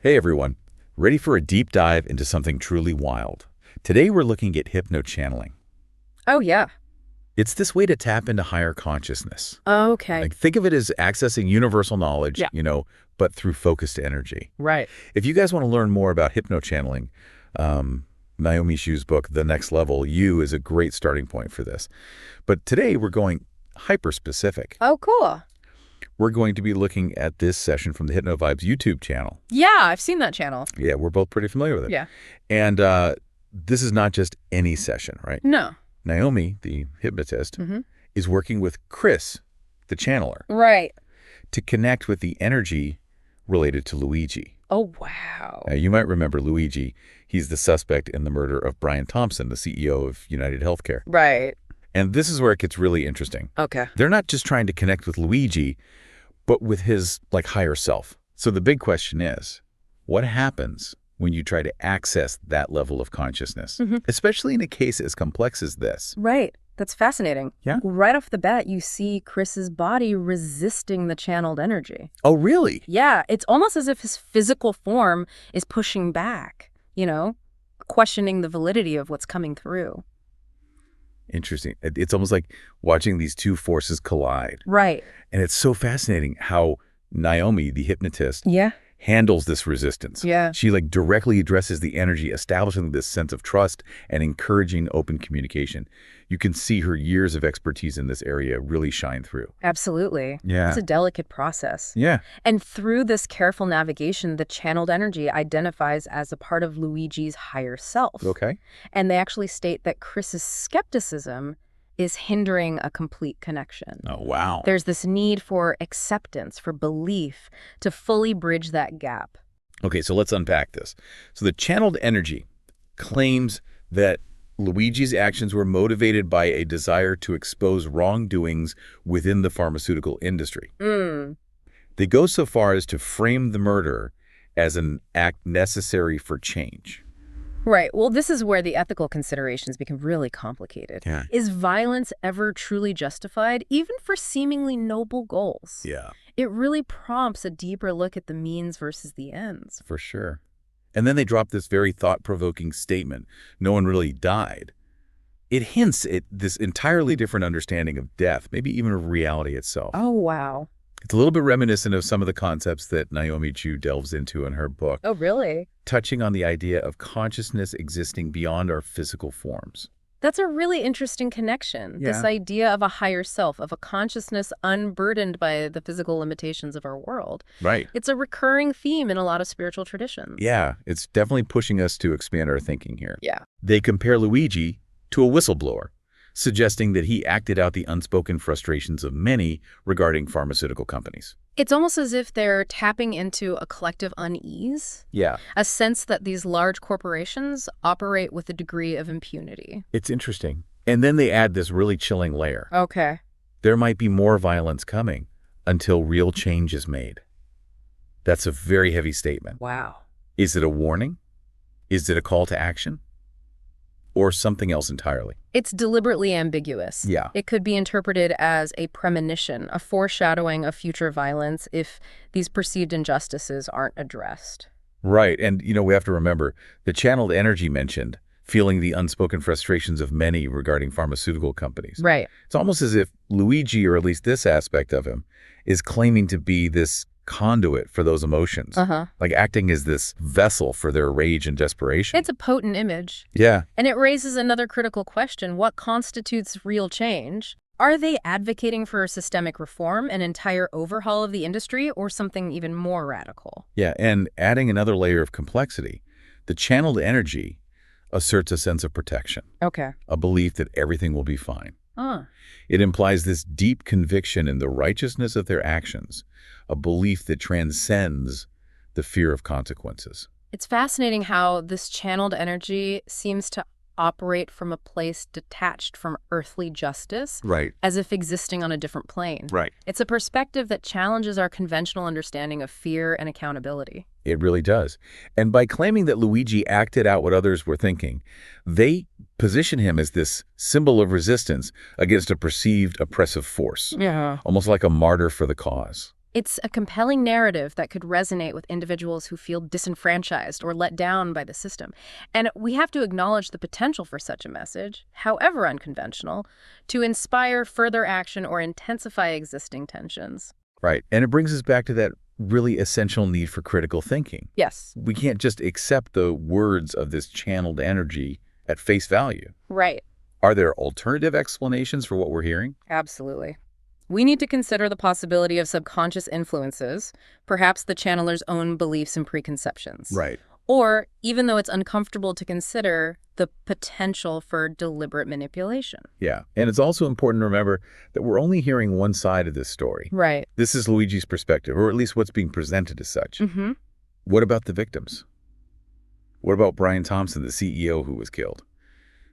Hey everyone, ready for a deep dive into something truly wild? Today we're looking at hypnochanneling. Oh, yeah. It's this way to tap into higher consciousness. Okay. Like think of it as accessing universal knowledge, Yeah. but through focused energy. Right. If you guys want to learn more about hypnochanneling, Naomi Shu's book, The Next Level, You is a great starting point for this. But today we're going hyper-specific. Oh, cool. We're going to be looking at this session from the HypnoVibes YouTube channel. Yeah, I've seen that channel. Yeah, we're both pretty familiar with it. Yeah. And this is not just any session, right? No. Naomi, the hypnotist, is working with Chris, the channeler, Right. to connect with the energy related to Luigi. Oh, wow. Now, you might remember Luigi. He's the suspect in the murder of Brian Thompson, the CEO of United Healthcare. Right. And this is where it gets really interesting. Okay. They're not just trying to connect with Luigi, but with his, higher self. So the big question is, what happens when you try to access that level of consciousness, especially in a case as complex as this? Right. That's fascinating. Yeah. Right off the bat, you see Chris's body resisting the channeled energy. Oh, really? Yeah. It's almost as if his physical form is pushing back, questioning the validity of what's coming through. Interesting. It's almost like watching these two forces collide. Right. And it's so fascinating how Naomi, the hypnotist, Yeah. handles this resistance. Yeah. She directly addresses the energy, establishing this sense of trust and encouraging open communication. You can see her years of expertise in this area really shine through. Absolutely. Yeah. It's a delicate process. Yeah. And through this careful navigation, the channeled energy identifies as a part of Luigi's higher self. Okay. And they actually state that Chris's skepticism is hindering a complete connection. Oh, wow. There's this need for acceptance, for belief, to fully bridge that gap. Okay, so let's unpack this. So the channeled energy claims that Luigi's actions were motivated by a desire to expose wrongdoings within the pharmaceutical industry. They go so far as to frame the murder as an act necessary for change. Right. Well, this is where the ethical considerations become really complicated. Yeah. Is violence ever truly justified, even for seemingly noble goals? Yeah, It really prompts a deeper look at the means versus the ends. for sure. And then they drop this very thought-provoking statement, no one really died. It hints at this entirely different understanding of death, maybe even of reality itself. Oh, wow. It's a little bit reminiscent of some of the concepts that Naomi Shu delves into in her book, Oh, really? touching on the idea of consciousness existing beyond our physical forms. That's a really interesting connection. This Yeah. idea of a higher self, of a consciousness unburdened by the physical limitations of our world. Right. It's a recurring theme in a lot of spiritual traditions. Yeah, it's definitely pushing us to expand our thinking here. Yeah. They compare Luigi to a whistleblower, suggesting that he acted out the unspoken frustrations of many regarding pharmaceutical companies. It's almost as if they're tapping into a collective unease, Yeah. a sense that these large corporations operate with a degree of impunity. It's interesting. And then they add this really chilling layer. Okay. There might be more violence coming until real change is made. That's a very heavy statement. Wow. Is it a warning? Is it a call to action? Or something else entirely? It's deliberately ambiguous. Yeah. It could be interpreted as a premonition, a foreshadowing of future violence if these perceived injustices aren't addressed. Right. And, we have to remember the channeled energy mentioned, feeling the unspoken frustrations of many regarding pharmaceutical companies. Right. It's almost as if Luigi, or at least this aspect of him, is claiming to be this conduit for those emotions, like acting as this vessel for their rage and desperation. It's a potent image. Yeah. And it raises another critical question. What constitutes real change? Are they advocating for systemic reform, an entire overhaul of the industry, or something even more radical? Yeah, and adding another layer of complexity, the channeled energy asserts a sense of protection, Okay. a belief that everything will be fine. Ah. It implies this deep conviction in the righteousness of their actions, a belief that transcends the fear of consequences. It's fascinating how this channeled energy seems to operate from a place detached from earthly justice, Right. as if existing on a different plane. Right. It's a perspective that challenges our conventional understanding of fear and accountability. It really does. And by claiming that Luigi acted out what others were thinking, they position him as this symbol of resistance against a perceived oppressive force, Yeah. almost like a martyr for the cause. It's a compelling narrative that could resonate with individuals who feel disenfranchised or let down by the system. And we have to acknowledge the potential for such a message, however unconventional, to inspire further action or intensify existing tensions. Right. And it brings us back to that really essential need for critical thinking. Yes. We can't just accept the words of this channeled energy at face value. Right. Are there alternative explanations for what we're hearing? Absolutely. We need to consider the possibility of subconscious influences, perhaps the channeler's own beliefs and preconceptions. Right. Or, even though it's uncomfortable to consider, the potential for deliberate manipulation. Yeah. And it's also important to remember that we're only hearing one side of this story. Right. This is Luigi's perspective, or at least what's being presented as such. Mm-hmm. What about the victims? What about Brian Thompson, the CEO who was killed?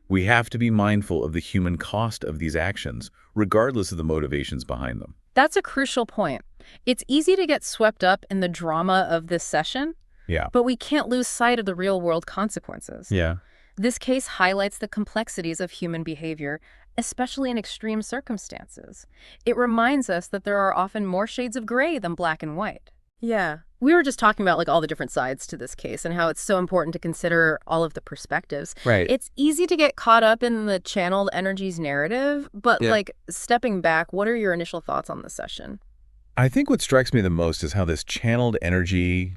We have to be mindful of the human cost of these actions, regardless of the motivations behind them. That's a crucial point. It's easy to get swept up in the drama of this session, Yeah. but we can't lose sight of the real-world consequences. Yeah. This case highlights the complexities of human behavior, especially in extreme circumstances. It reminds us that there are often more shades of gray than black and white. Yeah. We were just talking about all the different sides to this case and how it's so important to consider all of the perspectives. Right. It's easy to get caught up in the channeled energies narrative, but stepping back, what are your initial thoughts on this session? I think what strikes me the most is how this channeled energy,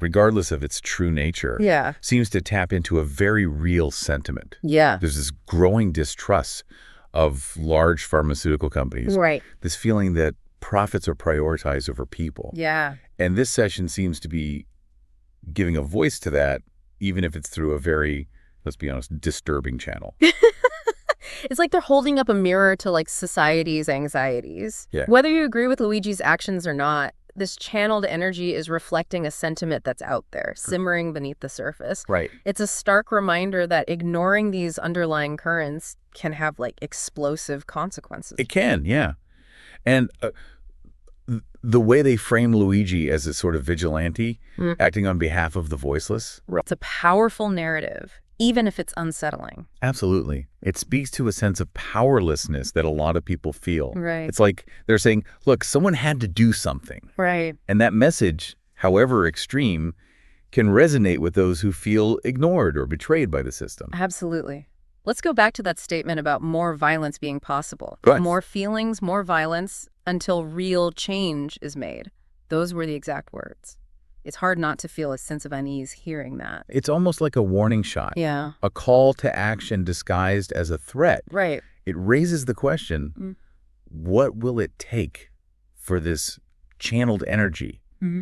regardless of its true nature, seems to tap into a very real sentiment. Yeah. There's this growing distrust of large pharmaceutical companies. Right. This feeling that profits are prioritized over people. Yeah. And this session seems to be giving a voice to that, even if it's through a very, let's be honest, disturbing channel. It's like they're holding up a mirror to society's anxieties. Yeah. Whether you agree with Luigi's actions or not, this channeled energy is reflecting a sentiment that's out there, simmering beneath the surface. Right. It's a stark reminder that ignoring these underlying currents can have explosive consequences. It can, yeah. And the way they frame Luigi as a sort of vigilante, acting on behalf of the voiceless. It's a powerful narrative, even if it's unsettling. Absolutely. It speaks to a sense of powerlessness that a lot of people feel. Right. It's like they're saying, look, someone had to do something. Right. And that message, however extreme, can resonate with those who feel ignored or betrayed by the system. Absolutely. Let's go back to that statement about more violence being possible. Right. More feelings, more violence, until real change is made. Those were the exact words. It's hard not to feel a sense of unease hearing that. It's almost like a warning shot. Yeah. A call to action disguised as a threat. Right. It raises the question, what will it take for this channeled energy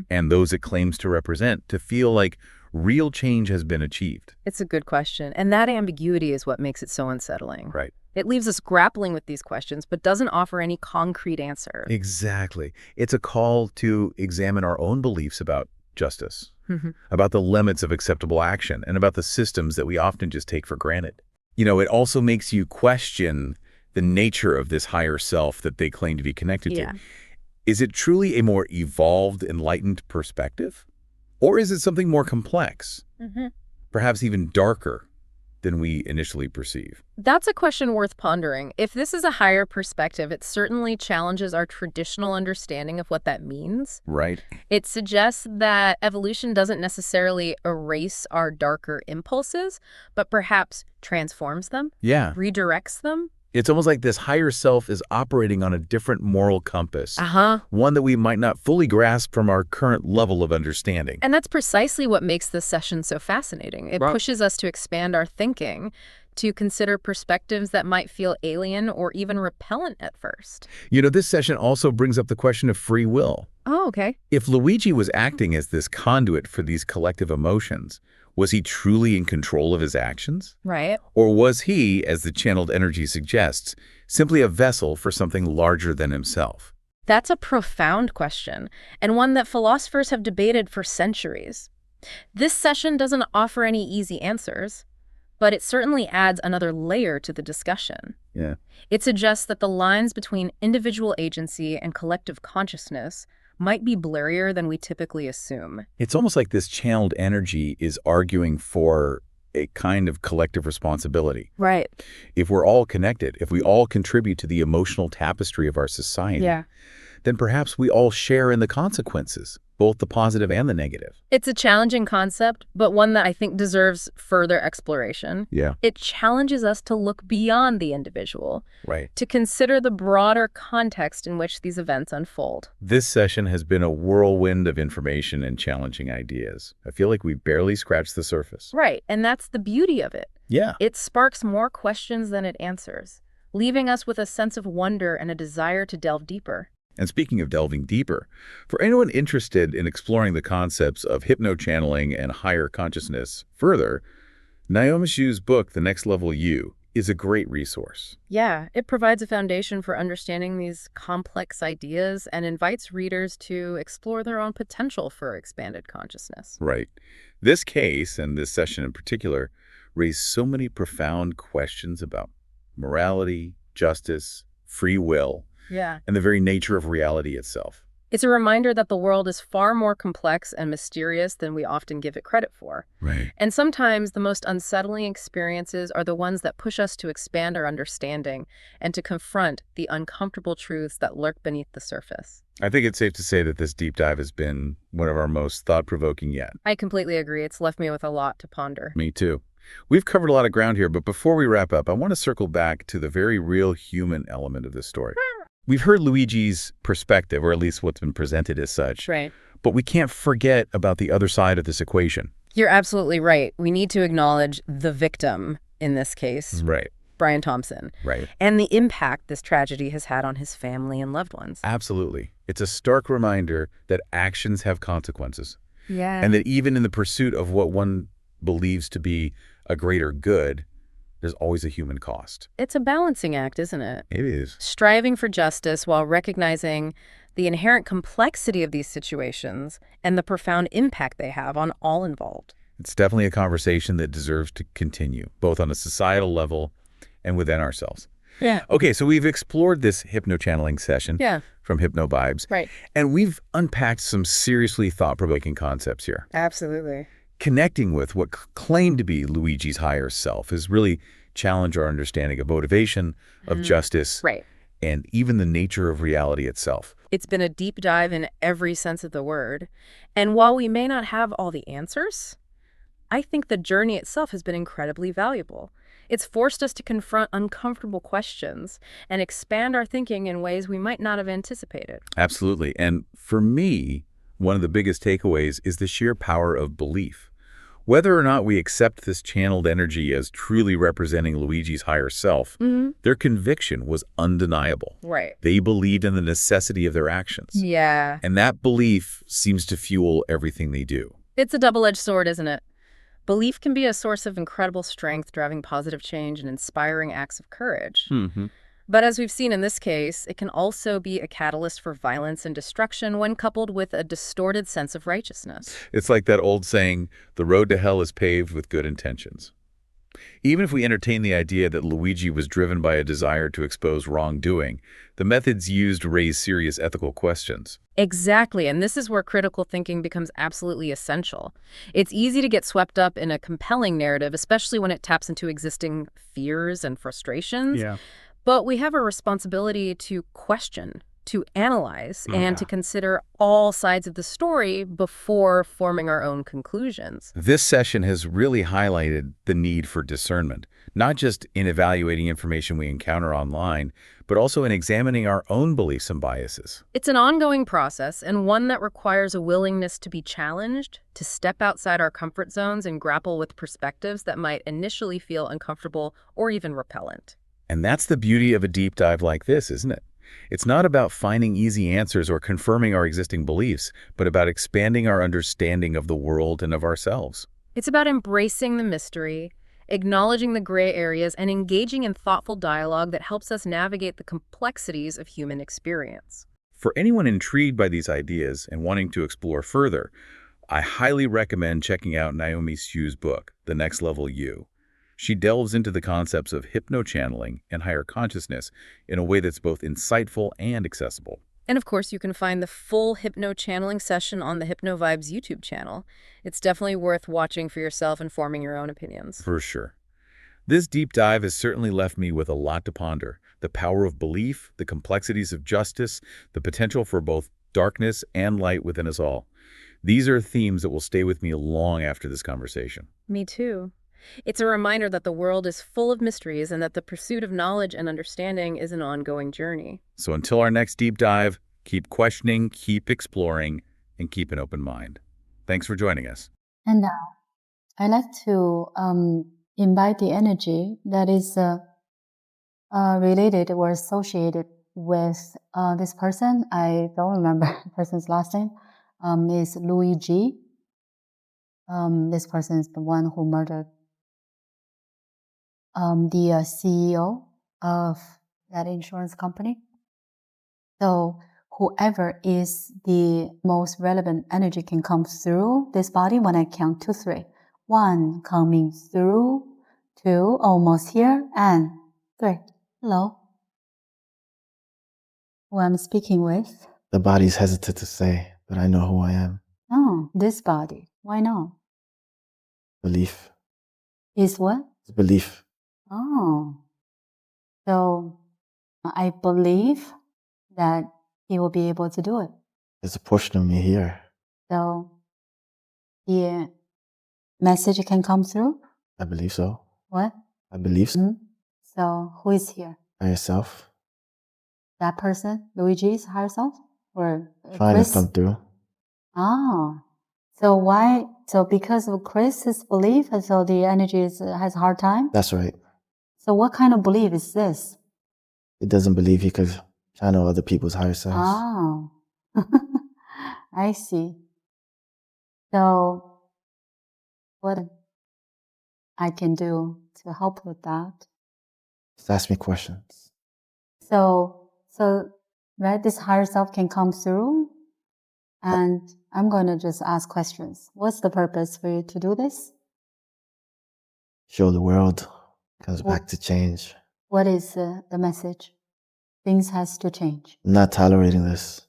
and those it claims to represent to feel like real change has been achieved? It's a good question. And that ambiguity is what makes it so unsettling. Right. It leaves us grappling with these questions, but doesn't offer any concrete answer. Exactly. It's a call to examine our own beliefs about justice, about the limits of acceptable action, and about the systems that we often just take for granted. It also makes you question the nature of this higher self that they claim to be connected to. Is it truly a more evolved, enlightened perspective? Or is it something more complex, perhaps even darker than we initially perceive? That's a question worth pondering. If this is a higher perspective, it certainly challenges our traditional understanding of what that means. Right. It suggests that evolution doesn't necessarily erase our darker impulses, but perhaps transforms them, redirects them. It's almost like this higher self is operating on a different moral compass, one that we might not fully grasp from our current level of understanding. And that's precisely what makes this session so fascinating. It pushes us to expand our thinking, to consider perspectives that might feel alien or even repellent at first. This session also brings up the question of free will. Oh, okay. If Luigi was acting as this conduit for these collective emotions, was he truly in control of his actions? Right. Or was he, as the channeled energy suggests, simply a vessel for something larger than himself? That's a profound question, and one that philosophers have debated for centuries. This session doesn't offer any easy answers, but it certainly adds another layer to the discussion. Yeah. It suggests that the lines between individual agency and collective consciousness might be blurrier than we typically assume. It's almost like this channeled energy is arguing for a kind of collective responsibility. Right. If we're all connected, if we all contribute to the emotional tapestry of our society, then perhaps we all share in the consequences, both the positive and the negative. It's a challenging concept, but one that I think deserves further exploration. Yeah. It challenges us to look beyond the individual, Right. to consider the broader context in which these events unfold. This session has been a whirlwind of information and challenging ideas. I feel like we barely scratched the surface. Right, and that's the beauty of it. Yeah. It sparks more questions than it answers, leaving us with a sense of wonder and a desire to delve deeper. And speaking of delving deeper, for anyone interested in exploring the concepts of hypnochanneling and higher consciousness further, Naomi Shu's book, The Next Level You, is a great resource. Yeah, it provides a foundation for understanding these complex ideas and invites readers to explore their own potential for expanded consciousness. Right. This case, and this session in particular, raised so many profound questions about morality, justice, free will, Yeah. and the very nature of reality itself. It's a reminder that the world is far more complex and mysterious than we often give it credit for. Right. And sometimes the most unsettling experiences are the ones that push us to expand our understanding and to confront the uncomfortable truths that lurk beneath the surface. I think it's safe to say that this deep dive has been one of our most thought-provoking yet. I completely agree. It's left me with a lot to ponder. Me too. We've covered a lot of ground here, but before we wrap up, I want to circle back to the very real human element of this story. We've heard Luigi's perspective, or at least what's been presented as such, Right. but we can't forget about the other side of this equation. You're absolutely right. We need to acknowledge the victim in this case, Right, Brian Thompson, right. and the impact this tragedy has had on his family and loved ones. Absolutely. It's a stark reminder that actions have consequences, Yeah. and that even in the pursuit of what one believes to be a greater good, there's always a human cost. It's a balancing act, isn't it? It is. Striving for justice while recognizing the inherent complexity of these situations and the profound impact they have on all involved. It's definitely a conversation that deserves to continue, both on a societal level and within ourselves. Yeah. Okay, so we've explored this hypnochanneling session Yeah. from Hypno Vibes, Right. and we've unpacked some seriously thought-provoking concepts here. Absolutely. Connecting with what claimed to be Luigi's higher self has really challenged our understanding of motivation, of justice, Right. and even the nature of reality itself. It's been a deep dive in every sense of the word. And while we may not have all the answers, I think the journey itself has been incredibly valuable. It's forced us to confront uncomfortable questions and expand our thinking in ways we might not have anticipated. Absolutely. And for me, one of the biggest takeaways is the sheer power of belief. Whether or not we accept this channeled energy as truly representing Luigi's higher self, their conviction was undeniable. Right. They believed in the necessity of their actions. Yeah. And that belief seems to fuel everything they do. It's a double-edged sword, isn't it? Belief can be a source of incredible strength, driving positive change and inspiring acts of courage. But as we've seen in this case, it can also be a catalyst for violence and destruction when coupled with a distorted sense of righteousness. It's like that old saying, the road to hell is paved with good intentions. Even if we entertain the idea that Luigi was driven by a desire to expose wrongdoing, the methods used raise serious ethical questions. Exactly, and this is where critical thinking becomes absolutely essential. It's easy to get swept up in a compelling narrative, especially when it taps into existing fears and frustrations. But we have a responsibility to question, to analyze, and to consider all sides of the story before forming our own conclusions. This session has really highlighted the need for discernment, not just in evaluating information we encounter online, but also in examining our own beliefs and biases. It's an ongoing process, and one that requires a willingness to be challenged, to step outside our comfort zones and grapple with perspectives that might initially feel uncomfortable or even repellent. And that's the beauty of a deep dive like this, isn't it? It's not about finding easy answers or confirming our existing beliefs, but about expanding our understanding of the world and of ourselves. It's about embracing the mystery, acknowledging the gray areas, and engaging in thoughtful dialogue that helps us navigate the complexities of human experience. For anyone intrigued by these ideas and wanting to explore further, I highly recommend checking out Naomi Shu's book, The Next Level You. She delves into the concepts of hypnochanneling and higher consciousness in a way that's both insightful and accessible. And of course, you can find the full hypno-channeling session on the Hypno Vibes YouTube channel. It's definitely worth watching for yourself and forming your own opinions. For sure. This deep dive has certainly left me with a lot to ponder. The power of belief, the complexities of justice, the potential for both darkness and light within us all. These are themes that will stay with me long after this conversation. Me too. It's a reminder that the world is full of mysteries and that the pursuit of knowledge and understanding is an ongoing journey. So until our next deep dive, keep questioning, keep exploring, and keep an open mind. Thanks for joining us. And I like to invite the energy that is related or associated with this person. I don't remember the person's last name. Is Luigi. This person is the one who murdered the CEO of that insurance company. So whoever is the most relevant energy can come through this body when I count to 3. 1, coming through. 2, almost here. And 3. Hello. Who I'm speaking with? The body's hesitant to say, but I know who I am. Oh, this body. Why not? Belief. Is what? It's belief. Oh. So I believe that he will be able to do it. There's a portion of me here. So the message can come through? I believe so. What? I believe so. So who is here? By yourself. That person? Luigi's higher self? Or Trying Chris? to come through. Oh. So why? So because of Chris's belief, and so the energy has a hard time? That's right. So what kind of belief is this? It doesn't believe he could channel other people's higher selves. Oh. I see. So what I can do to help with that? Just ask me questions. So right, this higher self can come through, and I'm going to just ask questions. What's the purpose for you to do this? Show the world comes back to change. What is the message? Things has to change. I'm not tolerating this.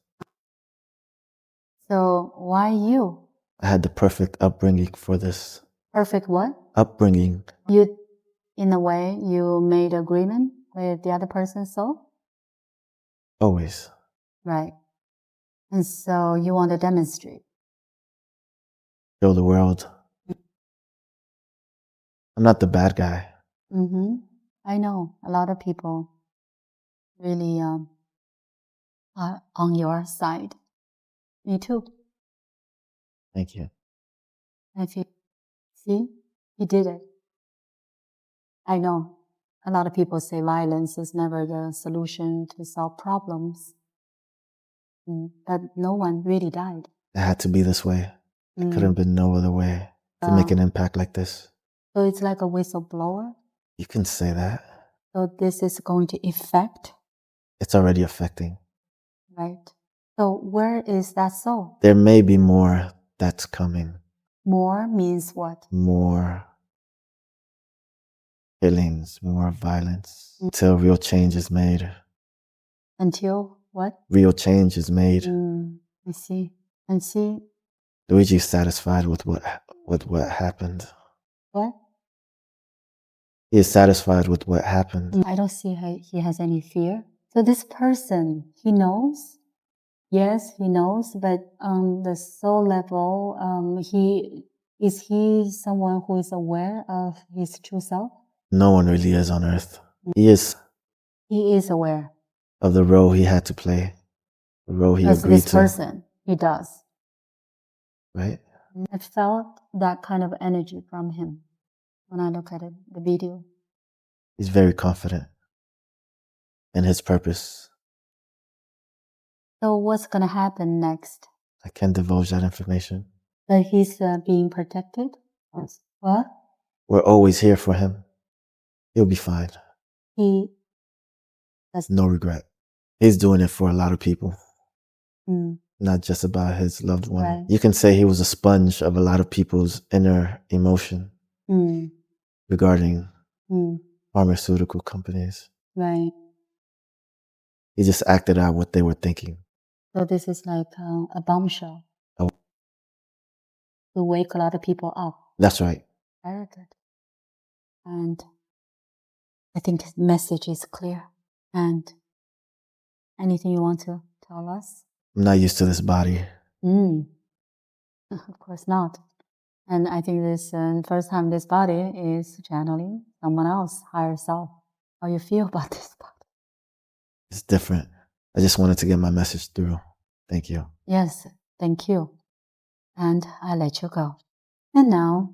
So why you? I had the perfect upbringing for this. Perfect what? Upbringing. You, in a way, you made agreement with the other person's soul? Always. Right. And so you want to demonstrate. Show the world. I'm not the bad guy. I know a lot of people really are on your side. Me too. Thank you. If you see, he did it. I know a lot of people say violence is never the solution to solve problems. But no one really died. It had to be this way. It couldn't have been no other way to make an impact like this. So it's like a whistleblower? You can say that. So this is going to affect? It's already affecting. Right. So where is that soul? There may be more that's coming. More means what? More killings, more violence, until real change is made. Until what? Real change is made. I see. And see? Luigi's satisfied with what happened. What? He is satisfied with what happened. I don't see how he has any fear. So this person, he knows? Yes, he knows, but on the soul level, is he someone who is aware of his true self? No one really is on Earth. He is. He is aware. Of the role he had to play. The role he As agreed this to. person, he does. Right? I felt that kind of energy from him when I look at it, the video. He's very confident in his purpose. So what's going to happen next? I can't divulge that information. But he's being protected? What? We're always here for him. He'll be fine. He does no regret. He's doing it for a lot of people. Not just about his loved one. Right. You can say he was a sponge of a lot of people's inner emotion regarding pharmaceutical companies. Right. He just acted out what they were thinking. So this is like a bombshell to wake a lot of people up. That's right. Very good. And I think the message is clear. And anything you want to tell us? I'm not used to this body. Of course not. And I think this first time this body is channeling someone else, higher self. How you feel about this body? It's different. I just wanted to get my message through. Thank you. Yes, thank you. And I let you go. And now